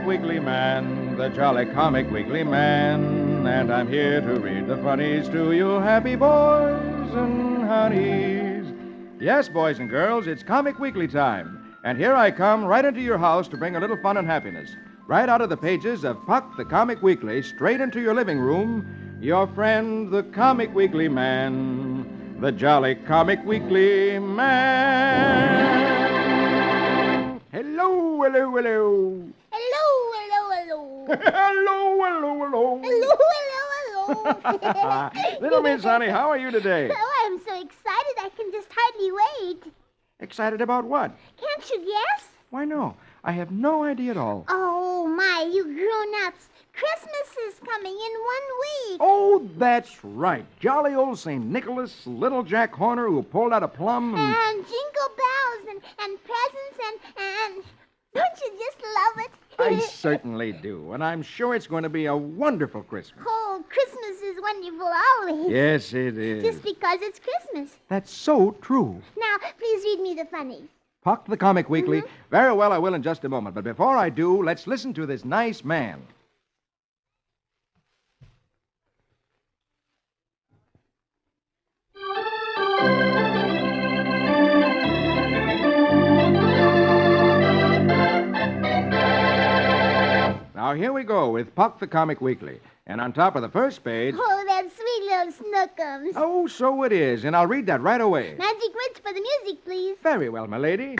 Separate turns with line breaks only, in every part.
Weekly Man, the jolly comic weekly man, and I'm here to read the funnies to you happy boys and honeys. Yes, boys and girls, it's Comic Weekly time, and here I come right into your house to bring a little fun and happiness. Right out of the pages of Puck the Comic Weekly, straight into your living room, your friend, the Comic Weekly Man, the jolly Comic Weekly Man. Hello, hello, hello.
Hello, hello, hello.
Hello, hello, hello.
Hello, hello, hello.
Little Miss Honey, how are you today?
Oh, I'm so excited I can just hardly wait.
Excited about what?
Can't you guess?
Why, no. I have no idea at all.
Oh, my, you grown-ups. Christmas is coming in 1 week.
Oh, that's right. Jolly old St. Nicholas, little Jack Horner who pulled out a plum
And jingle bells and presents and... Don't you just love it?
I certainly do, and I'm sure it's going to be a wonderful Christmas.
Oh, Christmas is wonderful always.
Yes, it is.
Just because it's Christmas.
That's so true.
Now, please read me the funnies.
Puck the Comic Weekly. Very well, I will in just a moment. But before I do, let's listen to this nice man. Now, here we go with Puck the Comic Weekly. And on top of the first page...
Oh, that sweet little Snookums.
Oh, so it is. And I'll read that right away.
Magic words for the music, please.
Very well, my lady.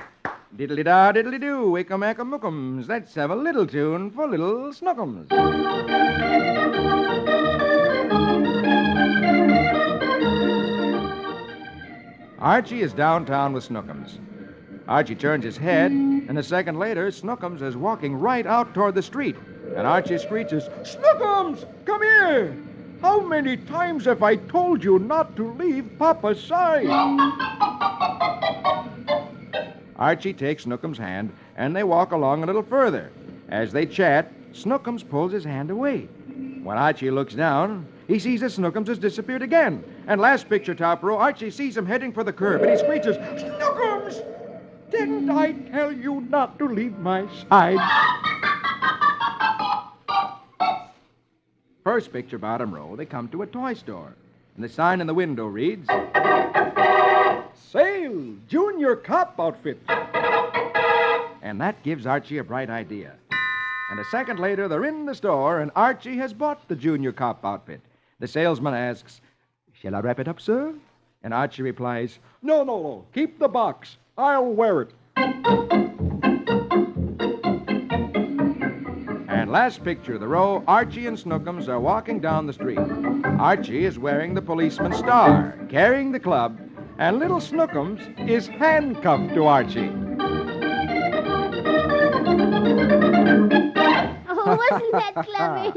Diddly-da, diddly-doo, wickamackamackums. Let's have a little tune for little Snookums. Archie is downtown with Snookums. Archie turns his head, and a second later, Snookums is walking right out toward the street. And Archie screeches, "Snookums, come here! How many times have I told you not to leave Papa's side?" Archie takes Snookums' hand, and they walk along a little further. As they chat, Snookums pulls his hand away. When Archie looks down, he sees that Snookums has disappeared again. And last picture, top row, Archie sees him heading for the curb, and he screeches, "Snookums! Didn't I tell you not to leave my side?" First picture, bottom row, they come to a toy store. And the sign in the window reads, "Sale, Junior Cop Outfit." And that gives Archie a bright idea. And a second later, they're in the store, and Archie has bought the Junior Cop outfit. The salesman asks, "Shall I wrap it up, sir?" And Archie replies, No. Keep the box. I'll wear it." And last picture of the row, Archie and Snookums are walking down the street. Archie is wearing the policeman's star, carrying the club, and little Snookums is handcuffed to Archie.
Oh, wasn't that clever?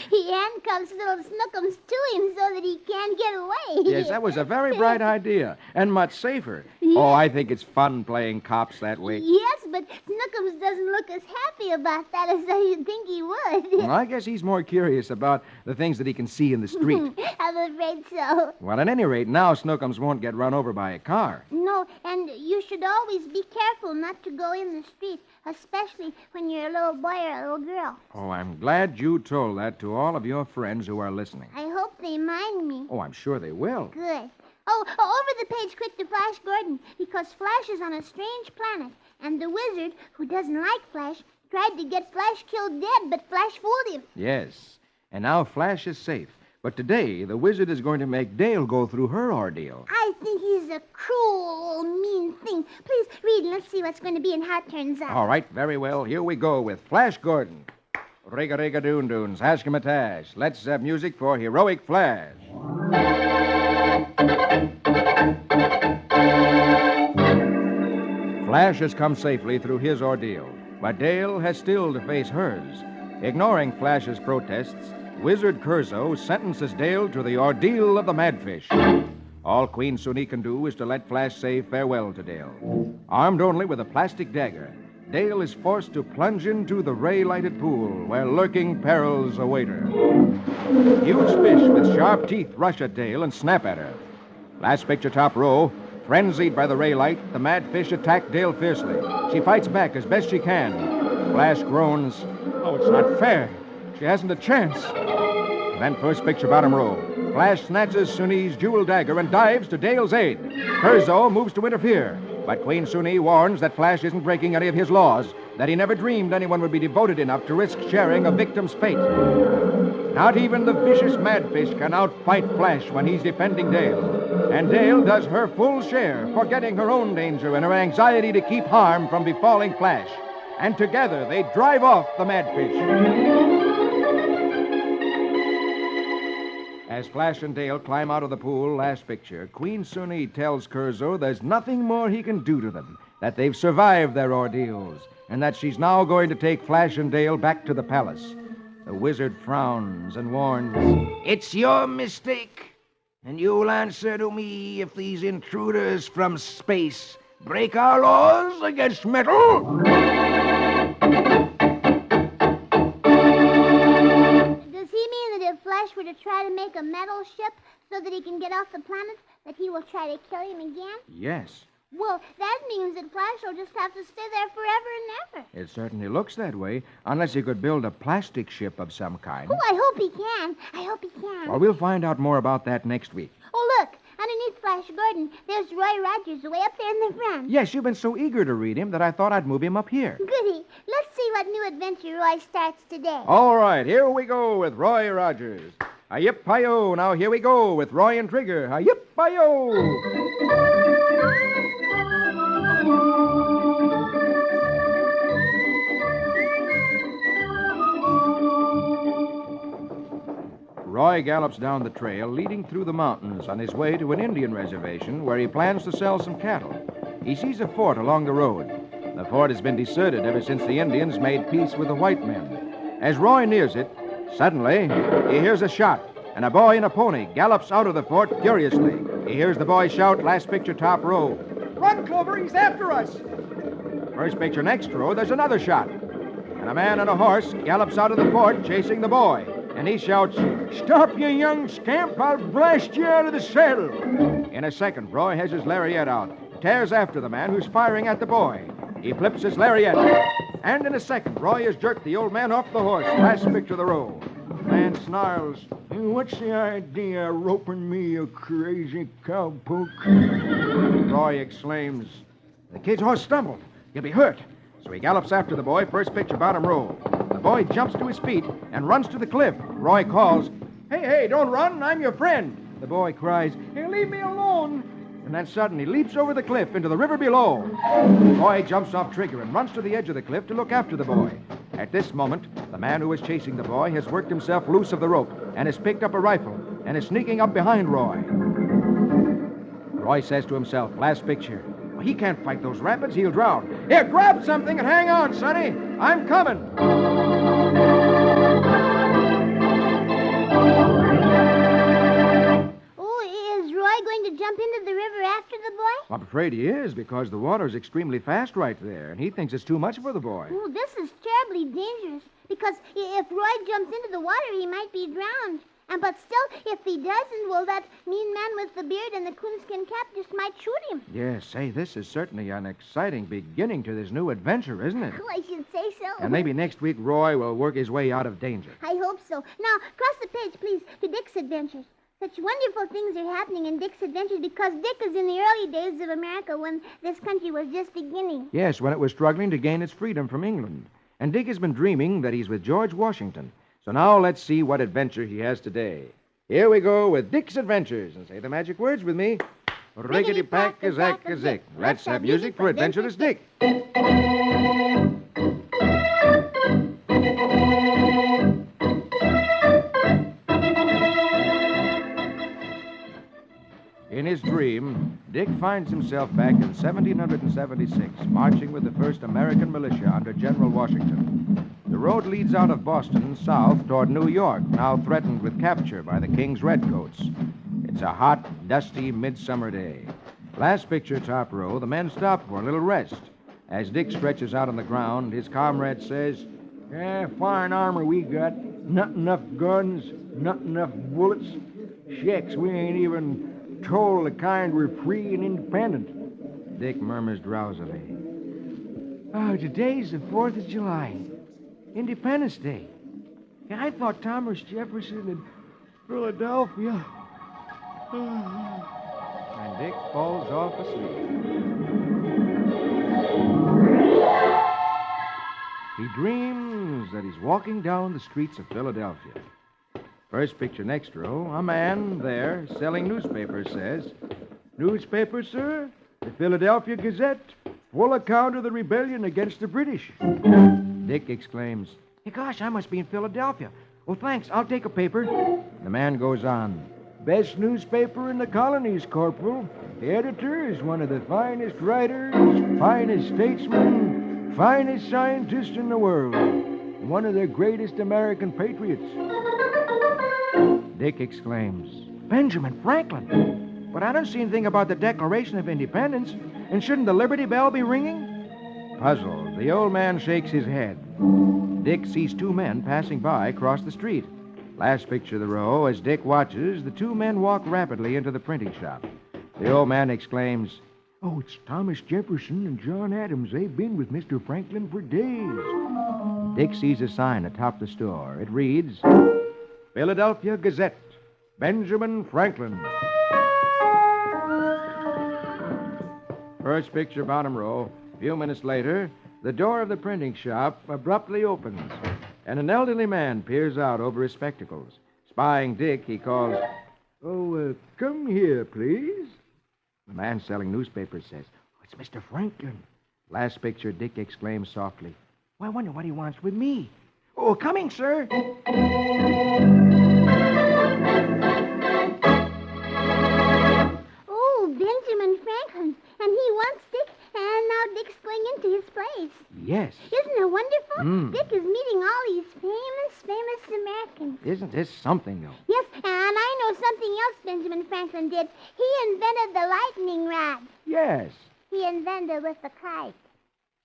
He handcuffs little Snookums to him so that he can't get away.
Yes, that was a very bright idea, and much safer.
Yeah.
Oh, I think it's fun playing cops that way.
Yes, but Snookums doesn't look as happy about that as you'd think he would.
Well, I guess he's more curious about the things that he can see in the street.
I'm afraid so.
Well, at any rate, now Snookums won't get run over by a car.
No, and you should always be careful not to go in the street, especially when you're a little boy or a little girl.
Oh, I'm glad you told that to all of your friends who are listening.
I hope they mind me.
Oh, I'm sure they will.
Good. Oh, over the page quick to Flash Gordon, because Flash is on a strange planet, and the wizard, who doesn't like Flash, tried to get Flash killed dead, but Flash fooled him.
Yes, and now Flash is safe. But today, the wizard is going to make Dale go through her ordeal.
I think he's a cruel, old, mean thing. Please read and let's see what's going to be and how it turns out.
All right, very well. Here we go with Flash Gordon. Riga-riga-doon-doons, hashkamatash. Let's have music for Heroic Flash. Flash has come safely through his ordeal, but Dale has still to face hers. Ignoring Flash's protests, Wizard Curzo sentences Dale to the ordeal of the Madfish. All Queen Suni can do is to let Flash say farewell to Dale. Armed only with a plastic dagger, Dale is forced to plunge into the ray-lighted pool where lurking perils await her. Huge fish with sharp teeth rush at Dale and snap at her. Last picture, top row. Frenzied by the ray light, the mad fish attack Dale fiercely. She fights back as best she can. Flash groans, Oh, it's not fair. She hasn't a chance. Then first picture bottom row. Flash snatches Suni's jewel dagger and dives to Dale's aid. Curzo moves to interfere. But Queen Suni warns that Flash isn't breaking any of his laws, that he never dreamed anyone would be devoted enough to risk sharing a victim's fate. Not even the vicious Madfish can outfight Flash when he's defending Dale. And Dale does her full share, forgetting her own danger and her anxiety to keep harm from befalling Flash. And together they drive off the Madfish. As Flash and Dale climb out of the pool, last picture, Queen Suni tells Curzo there's nothing more he can do to them, that they've survived their ordeals, and that she's now going to take Flash and Dale back to the palace. The wizard frowns and warns,
It's your mistake, and you'll answer to me if these intruders from space break our laws against metal.
Does he mean that if Flash were to try to make a metal ship so that he can get off the planet, that he will try to kill him again?
yes.
Well, that means that Flash will just have to stay there forever and ever.
It certainly looks that way, unless he could build a plastic ship of some kind.
Oh, I hope he can. I hope he can.
Well, we'll find out more about that next week.
Oh, look. Underneath Flash Gordon, there's Roy Rogers way up there in the front.
Yes, you've been so eager to read him that I thought I'd move him up here.
Goody. Let's see what new adventure Roy starts today.
All right, here we go with Roy Rogers. Hi-yip-hi-yo. Now here we go with Roy and Trigger. Hi-yip-hi-yo. Roy gallops down the trail, leading through the mountains on his way to an Indian reservation where he plans to sell some cattle. He sees a fort along the road. The fort has been deserted ever since the Indians made peace with the white men. As Roy nears it, suddenly he hears a shot, and a boy in a pony gallops out of the fort furiously. He hears the boy shout, last picture top row, "Run, Clover, he's after us!" First picture next row, there's another shot, and a man on a horse gallops out of the fort chasing the boy. And he shouts, "Stop, you young scamp! I'll blast you out of the saddle!" In a second, Roy has his lariat out, tears after the man who's firing at the boy. He flips his lariat, and in a second, Roy has jerked the old man off the horse. Last picture of the row. The man snarls, "What's the idea of roping me, you crazy cowpoke?" Roy exclaims, "The kid's horse stumbled. He'll be hurt." So he gallops after the boy, first picture, bottom row. The boy jumps to his feet and runs to the cliff. Roy calls, Hey, don't run. I'm your friend." The boy cries, "Hey, leave me alone." And then suddenly leaps over the cliff into the river below. Roy jumps off Trigger and runs to the edge of the cliff to look after the boy. At this moment, the man who was chasing the boy has worked himself loose of the rope and has picked up a rifle and is sneaking up behind Roy. Roy says to himself, last picture, "He can't fight those rapids. He'll drown. Here, grab something and hang on, Sonny. I'm coming."
Oh, is Roy going to jump into the river after the boy?
I'm afraid he is, because the water's extremely fast right there, and he thinks it's too much for the boy.
Oh, this is terribly dangerous, because if Roy jumps into the water, he might be drowned. But still, if he doesn't, well, that mean man with the beard and the coonskin cap just might shoot him.
Yes, say, this is certainly an exciting beginning to this new adventure, isn't it?
Oh, I should say so.
And maybe next week Roy will work his way out of danger.
I hope so. Now, cross the page, please, to Dick's Adventures. Such wonderful things are happening in Dick's Adventures because Dick is in the early days of America when this country was just beginning.
Yes, when it was struggling to gain its freedom from England. And Dick has been dreaming that he's with George Washington. So now let's see what adventure he has today. Here we go with Dick's Adventures. And say the magic words with me. Rickety-pack-a-zack-a-zick. Let's have music for Adventurous Dick. In his dream, Dick finds himself back in 1776, marching with the first American militia under General Washington. The road leads out of Boston south toward New York, now threatened with capture by the King's redcoats. It's a hot, dusty midsummer day. Last picture, top row, the men stop for a little rest. As Dick stretches out on the ground, his comrade says, "Fine armor we got. Not enough guns, not enough bullets. Shucks, we ain't even told the kind we're free and independent." Dick murmurs drowsily, "Oh, today's the 4th of July.
Independence Day. Yeah, I thought Thomas Jefferson in Philadelphia.
And Dick falls off asleep. He dreams that he's walking down the streets of Philadelphia. First picture next row, a man there selling newspapers says,
Newspaper, sir? The Philadelphia Gazette. Full account of the rebellion against the British.
Dick exclaims,
Hey, gosh, I must be in Philadelphia. Well, thanks. I'll take a paper.
the man goes on,
Best newspaper in the colonies, Corporal. The editor is one of the finest writers, finest statesmen, finest scientists in the world. One of the greatest American patriots.
Dick exclaims,
Benjamin Franklin. But I don't see anything about the Declaration of Independence. And shouldn't the Liberty Bell be ringing?
Puzzled, the old man shakes his head. Dick sees two men passing by across the street. Last picture of the row, as Dick watches, the two men walk rapidly into the printing shop. The old man exclaims,
Oh, it's Thomas Jefferson and John Adams. They've been with Mr. Franklin for days.
Dick sees a sign atop the store. It reads, Philadelphia Gazette, Benjamin Franklin. First picture, bottom row. A few minutes later, the door of the printing shop abruptly opens, and an elderly man peers out over his spectacles. Spying Dick, he calls,
Come here, please.
The man selling newspapers says,
It's Mr. Franklin.
Last picture, Dick exclaims softly,
Well, I wonder what he wants with me. Oh, coming, sir.
Oh, Benjamin Franklin. And he wants Dick, and now Dick's going into his place.
Yes.
Isn't it wonderful?
Mm.
Dick is meeting all these famous Americans.
Isn't this something, though?
Yes, and I know something else Benjamin Franklin did. He invented the lightning rod.
Yes.
He invented with the kite.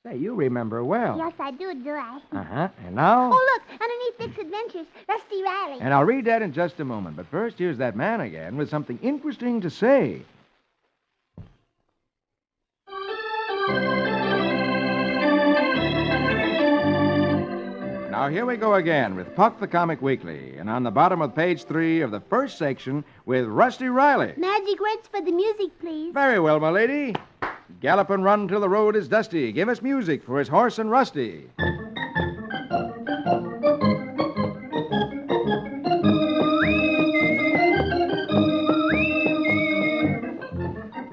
Say, you remember well.
Yes, I do I?
Uh-huh. And now?
Oh, look, underneath Dick's Adventures, Rusty Riley.
And I'll read that in just a moment. But first, here's that man again with something interesting to say. Now, here we go again with Puck the Comic Weekly. And on the bottom of page 3 of the first section with Rusty Riley.
Magic words for the music, please.
Very well, my lady. Gallop and run till the road is dusty. Give us music for his horse and Rusty.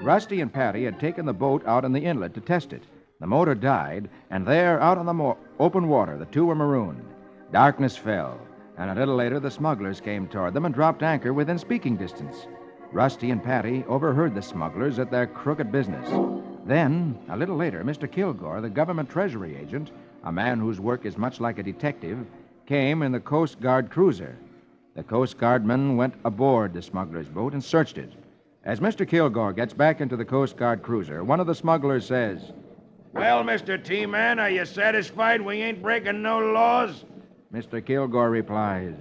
Rusty and Patty had taken the boat out in the inlet to test it. The motor died, and there, out on the open water, the two were marooned. Darkness fell, and a little later the smugglers came toward them and dropped anchor within speaking distance. Rusty and Patty overheard the smugglers at their crooked business. Then, a little later, Mr. Kilgore, the government treasury agent, a man whose work is much like a detective, came in the Coast Guard cruiser. The Coast Guard men went aboard the smugglers' boat and searched it. As Mr. Kilgore gets back into the Coast Guard cruiser, one of the smugglers says,
Well, Mr. T-Man, are you satisfied we ain't breaking no laws?
Mr. Kilgore replies,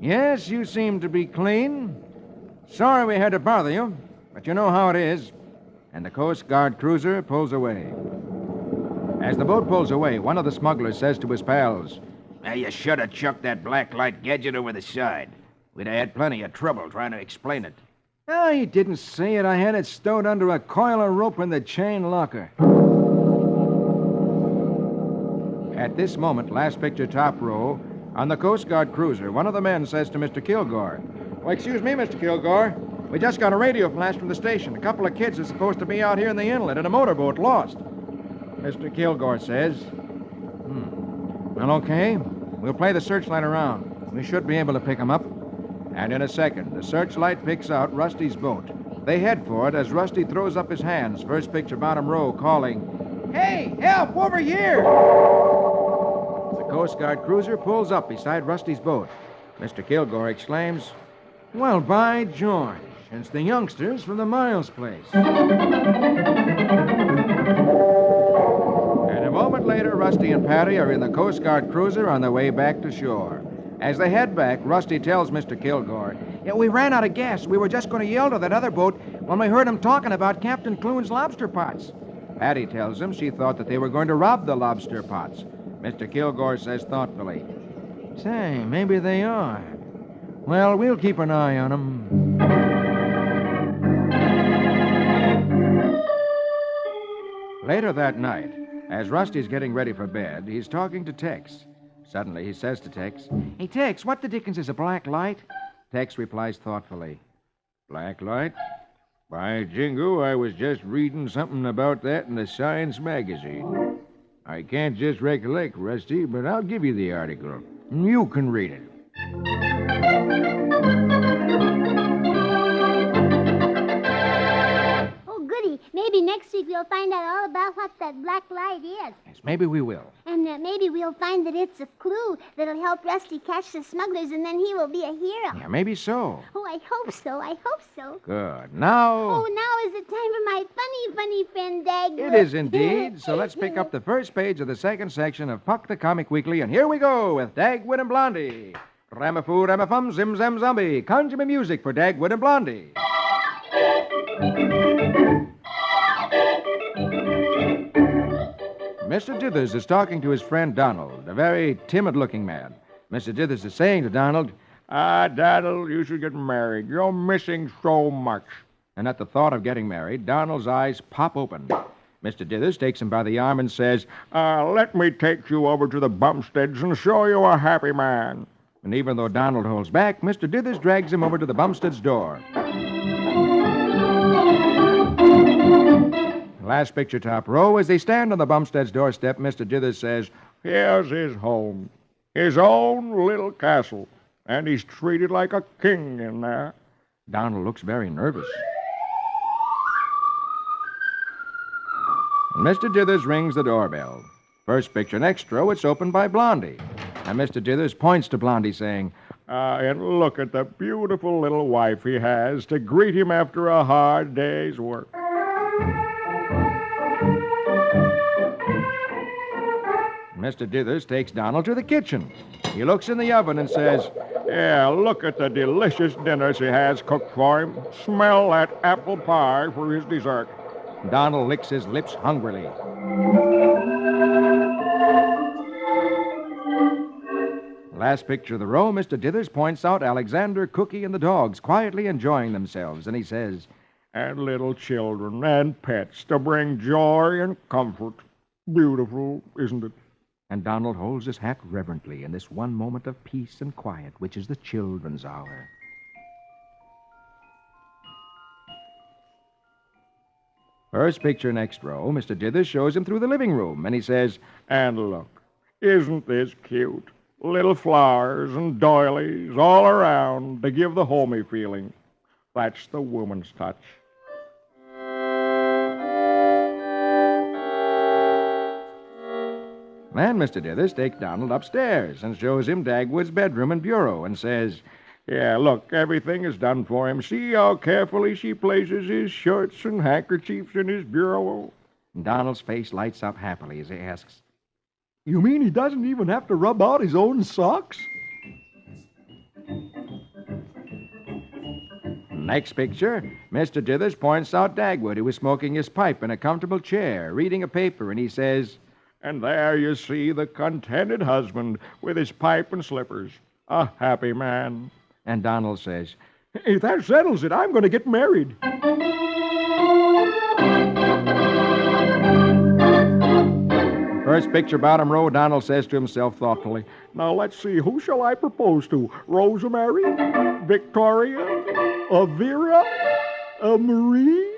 Yes, you seem to be clean. Sorry we had to bother you, but you know how it is. And the Coast Guard cruiser pulls away. As the boat pulls away, one of the smugglers says to his pals,
Now, you should have chucked that black light gadget over the side. We'd have had plenty of trouble trying to explain it.
Oh, you didn't say it. I had it stowed under a coil of rope in the chain locker.
At this moment, last picture, top row, on the Coast Guard cruiser, one of the men says to Mr. Kilgore, Well, excuse me, Mr. Kilgore. We just got a radio flash from the station. A couple of kids are supposed to be out here in the inlet in a motorboat lost. Mr. Kilgore says, Well, okay. We'll play the searchlight around. We should be able to pick them up. And in a second, the searchlight picks out Rusty's boat. They head for it as Rusty throws up his hands, first picture, bottom row, calling, Hey, help, over here! The Coast Guard cruiser pulls up beside Rusty's boat. Mr. Kilgore exclaims,
Well, by George, it's the youngsters from the Miles place.
And a moment later, Rusty and Patty are in the Coast Guard cruiser on their way back to shore. As they head back, Rusty tells Mr. Kilgore,
Yeah, we ran out of gas. We were just going to yell to that other boat when we heard him talking about Captain Clune's lobster pots.
Patty tells him she thought that they were going to rob the lobster pots. Mr. Kilgore says thoughtfully,
Say, maybe they are. Well, we'll keep an eye on them.
Later that night, as Rusty's getting ready for bed, he's talking to Tex. Suddenly, he says to Tex,
Hey, Tex, what the dickens is a black light?
Tex replies thoughtfully,
Black light? By jingo, I was just reading something about that in the Science magazine. I can't just recollect, Rusty, but I'll give you the article.
You can read it.
Oh, goody. Maybe next week we'll find out all about what that black light is.
Yes, maybe we will.
And maybe we'll find that it's a clue that'll help Rusty catch the smugglers, and then he will be a hero.
Yeah, maybe so.
Oh, I hope so. I hope so.
Good. Now...
Oh, now is the time for my funny friend Dagwood.
It is indeed. So let's pick up the first page of the second section of Puck the Comic Weekly, and here we go with Dagwood and Blondie. Ramafoo, Ramafum, Zim Zam Zombie. Conjure me music for Dagwood and Blondie. Mr. Dithers is talking to his friend Donald, a very timid-looking man. Mr. Dithers is saying to Donald,
Donald, you should get married. You're missing so much.
and at the thought of getting married, Donald's eyes pop open. Mr. Dithers takes him by the arm and says,
Let me take you over to the Bumsteads and show you a happy man.
And even though Donald holds back, Mr. Dithers drags him over to the Bumstead's door. Last picture, top row. As they stand on the Bumstead's doorstep, Mr. Dithers says,
Here's his home, his own little castle, and he's treated like a king in there.
Donald looks very nervous. And Mr. Dithers rings the doorbell. First picture next row, it's opened by Blondie. And Mr. Dithers points to Blondie, saying,
And look at the beautiful little wife he has to greet him after a hard day's work.
Mr. Dithers takes Donald to the kitchen. He looks in the oven and says,
Yeah, look at the delicious dinners he has cooked for him. Smell that apple pie for his dessert.
Donald licks his lips hungrily. Last picture of the row, Mr. Dithers points out Alexander, Cookie, and the dogs quietly enjoying themselves, and he says,
And little children and pets to bring joy and comfort. Beautiful, isn't it?
And Donald holds his hat reverently in this one moment of peace and quiet, which is the children's hour. First picture next row, Mr. Dithers shows him through the living room, and he says,
And look, isn't this cute? Little flowers and doilies all around to give the homey feeling. That's the woman's touch.
Then Mr. Dithers takes Donald upstairs and shows him Dagwood's bedroom and bureau and says,
Yeah, look, everything is done for him. See how carefully she places his shirts and handkerchiefs in his bureau.
Donald's face lights up happily as he asks,
You mean he doesn't even have to rub out his own socks?
Next picture, Mr. Dithers points out Dagwood, who is smoking his pipe in a comfortable chair, reading a paper, and he says,
And there you see the contented husband with his pipe and slippers. A happy man.
And Donald says,
Hey, that settles it. I'm going to get married.
First picture, bottom row, Donald says to himself thoughtfully,
Now let's see, who shall I propose to? Rosemary? Victoria? Vera? Marie?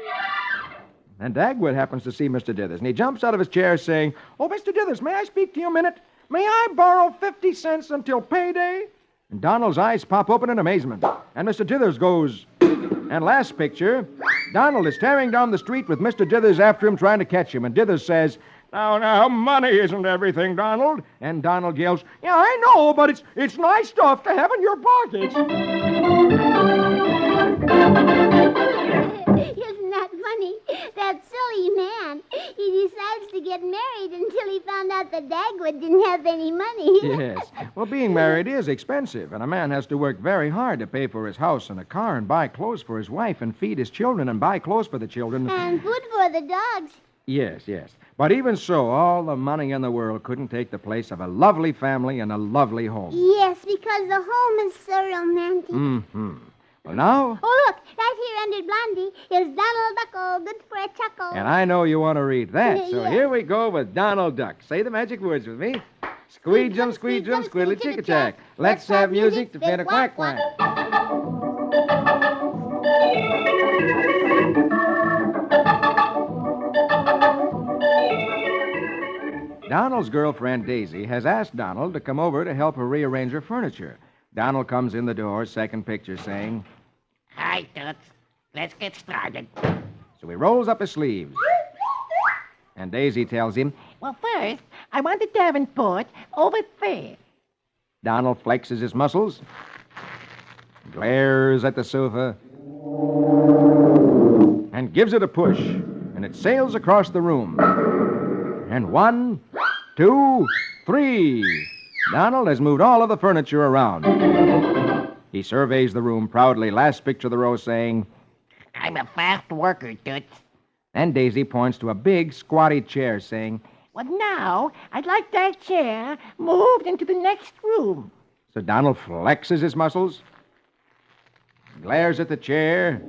And Dagwood happens to see Mr. Dithers, and he jumps out of his chair saying, Oh, Mr. Dithers, may I speak to you a minute? May I borrow 50 cents until payday? And Donald's eyes pop open in amazement. And Mr. Dithers goes... And last picture, Donald is tearing down the street with Mr. Dithers after him trying to catch him. And Dithers says,
Now, money isn't everything, Donald.
And Donald yells,
Yeah, I know, but it's nice stuff to have in your pockets.
Isn't that funny? That silly man. He decides to get married until he found out that Dagwood didn't have any money.
Yes. Well, being married is expensive, and a man has to work very hard to pay for his house and a car and buy clothes for his wife and feed his children and buy clothes for the children.
And food for the dogs.
Yes, yes. But even so, all the money in the world couldn't take the place of a lovely family and a lovely home.
Yes, because the home is so romantic.
Mm-hmm. Well, now,
Oh, look, right here under Blondie is Donald Duckle, good for a chuckle.
and I know you want to read that, so
Yes.
here we go with Donald Duck. Say the magic words with me. Squeejum, squeejum, squiddly chicka-chack. Let's have music to fit a quack-quack. Donald's girlfriend, Daisy, has asked Donald to come over to help her rearrange her furniture. Donald comes in the door, second picture, saying,
Hi, Toots. Let's get started.
so he rolls up his sleeves. And Daisy tells him,
Well, first, I want the Davenport over there.
Donald flexes his muscles, glares at the sofa, and gives it a push, and it sails across the room. And 1, 2, 3. Donald has moved all of the furniture around. He surveys the room proudly, last picture of the row, saying,
I'm a fast worker, Toots.
and Daisy points to a big, squatty chair, saying,
Well, now, I'd like that chair moved into the next room.
so Donald flexes his muscles, glares at the chair,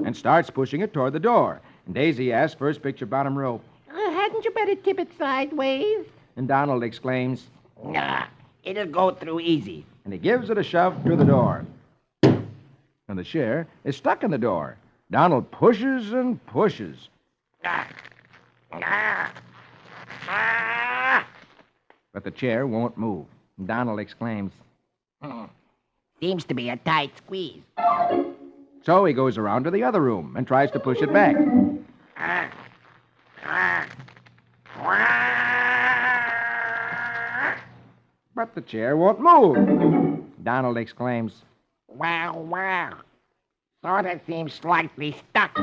and starts pushing it toward the door. And Daisy asks, first picture, bottom row,
Hadn't you better tip it sideways?
and Donald exclaims,
Nah, it'll go through easy.
and he gives it a shove to the door. And the chair is stuck in the door. Donald pushes and pushes,
Ah, ah, ah.
but the chair won't move. And Donald exclaims.
Seems to be a tight squeeze.
So he goes around to the other room and tries to push it back.
Ah, ah, ah.
But the chair won't move. Donald exclaims.
Wow, wow. Sort of seems slightly stuck.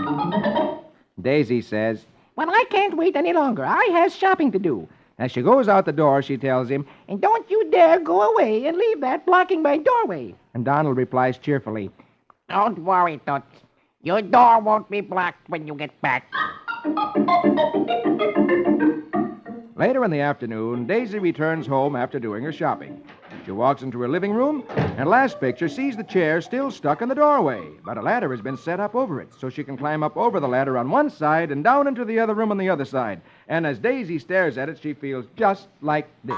Daisy says,
Well, I can't wait any longer. I have shopping to do.
as she goes out the door, she tells him,
And don't you dare go away and leave that blocking my doorway.
and Donald replies cheerfully,
Don't worry, Toots. Your door won't be blocked when you get back.
Later in the afternoon, Daisy returns home after doing her shopping. She walks into her living room, and last picture sees the chair still stuck in the doorway, but a ladder has been set up over it, so she can climb up over the ladder on one side and down into the other room on the other side. And as Daisy stares at it, she feels just like this.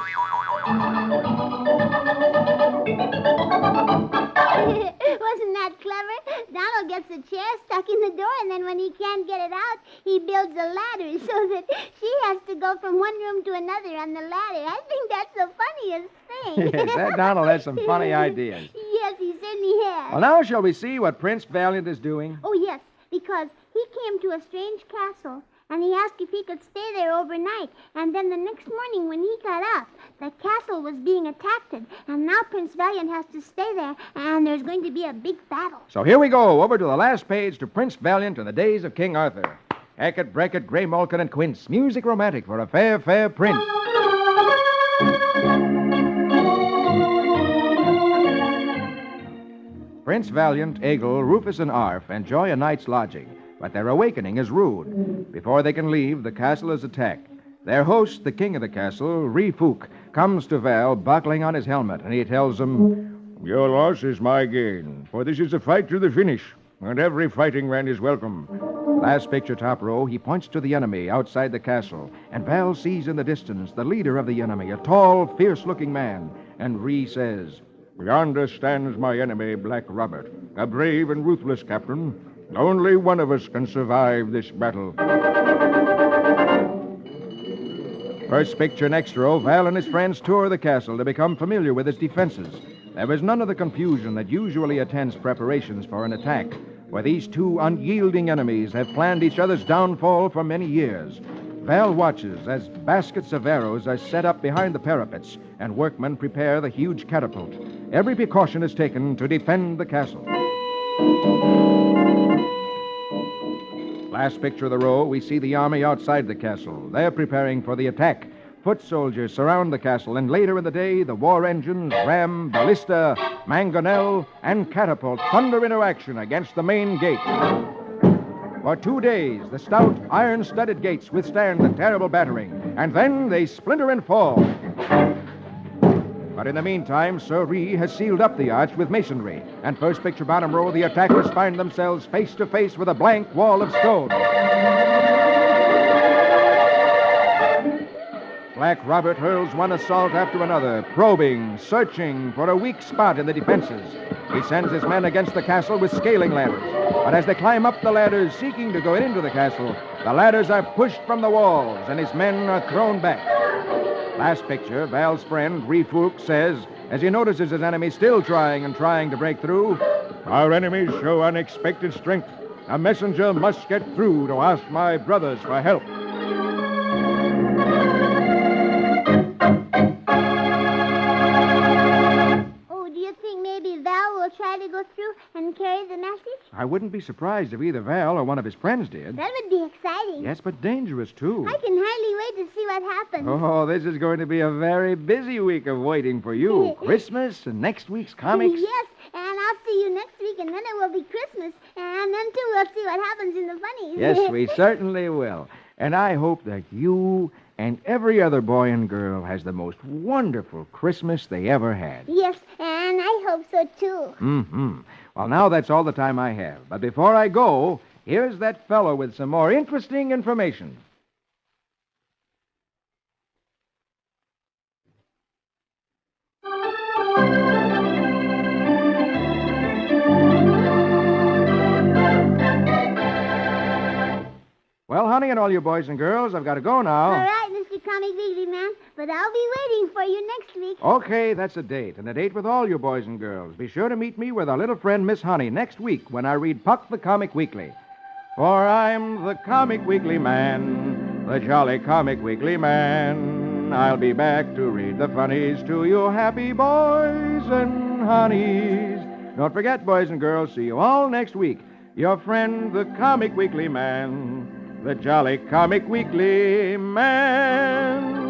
Wasn't that clever? Donald gets the chair stuck in the door, and then when he can't get it out, he builds a ladder so that she has to go from one room to another on the ladder. I think that's the funniest thing.
Yes, that Donald has some funny ideas.
Yes, he certainly has.
Well, now shall we see what Prince Valiant is doing?
Oh, yes, because he came to a strange castle, and he asked if he could stay there overnight. And then the next morning when he got up, the castle was being attacked, and now Prince Valiant has to stay there, and there's going to be a big battle.
So here we go, over to the last page to Prince Valiant in the days of King Arthur. Hackett, Brackett, Grey Malkin, and Quince. Music romantic for a fair, fair prince. Prince Valiant, Egil, Rufus, and Arf enjoy a night's lodging, but their awakening is rude. Before they can leave, the castle is attacked. Their host, the king of the castle, Refook, comes to Val, buckling on his helmet, and he tells him,
Your loss is my gain, for this is a fight to the finish, and every fighting man is welcome.
Last picture, top row, he points to the enemy outside the castle, and Val sees in the distance the leader of the enemy, a tall, fierce-looking man, and Ree says,
Yonder stands my enemy, Black Robert, a brave and ruthless captain. Only one of us can survive this battle.
First picture, next row, Val and his friends tour the castle to become familiar with its defenses. There is none of the confusion that usually attends preparations for an attack, where these two unyielding enemies have planned each other's downfall for many years. Val watches as baskets of arrows are set up behind the parapets, and workmen prepare the huge catapult. Every precaution is taken to defend the castle. Last picture of the row, we see the army outside the castle. They're preparing for the attack. Foot soldiers surround the castle, and later in the day, the war engines, ram, ballista, mangonel, and catapult thunder into action against the main gate. For 2 days, the stout, iron-studded gates withstand the terrible battering, and then they splinter and fall. But in the meantime, Sir Ree has sealed up the arch with masonry, and first picture bottom row, the attackers find themselves face to face with a blank wall of stone. Black Robert hurls one assault after another, probing, searching for a weak spot in the defenses. He sends his men against the castle with scaling ladders. But as they climb up the ladders, seeking to go into the castle, the ladders are pushed from the walls, and his men are thrown back. Last picture, Val's friend, Reefuk, says, as he notices his enemy still trying to break through, "Our enemies show unexpected strength. A messenger must get through to ask my brothers for help."
Will try to go through and carry the message?
I wouldn't be surprised if either Val or one of his friends did.
That would be exciting.
Yes, but dangerous, too.
I can hardly wait to see what happens.
Oh, this is going to be a very busy week of waiting for you. Christmas and next week's comics.
Yes, and I'll see you next week, and then it will be Christmas. And then, too, we'll see what happens in the funnies.
Yes, we certainly will. And I hope that you and every other boy and girl has the most wonderful Christmas they ever had.
Yes, and I hope so, too.
Mm-hmm. Well, now that's all the time I have. But before I go, here's that fellow with some more interesting information. Well, honey, and all you boys and girls, I've got to go now.
All right, Mr. Comic Weekly Man, but I'll be waiting for you next week.
Okay, that's a date, and a date with all you boys and girls. Be sure to meet me with our little friend, Miss Honey, next week when I read Puck the Comic Weekly. For I'm the Comic Weekly Man, the jolly Comic Weekly Man. I'll be back to read the funnies to you happy boys and honeys. Don't forget, boys and girls, see you all next week. Your friend, the Comic Weekly Man. The Jolly Comic Weekly Man.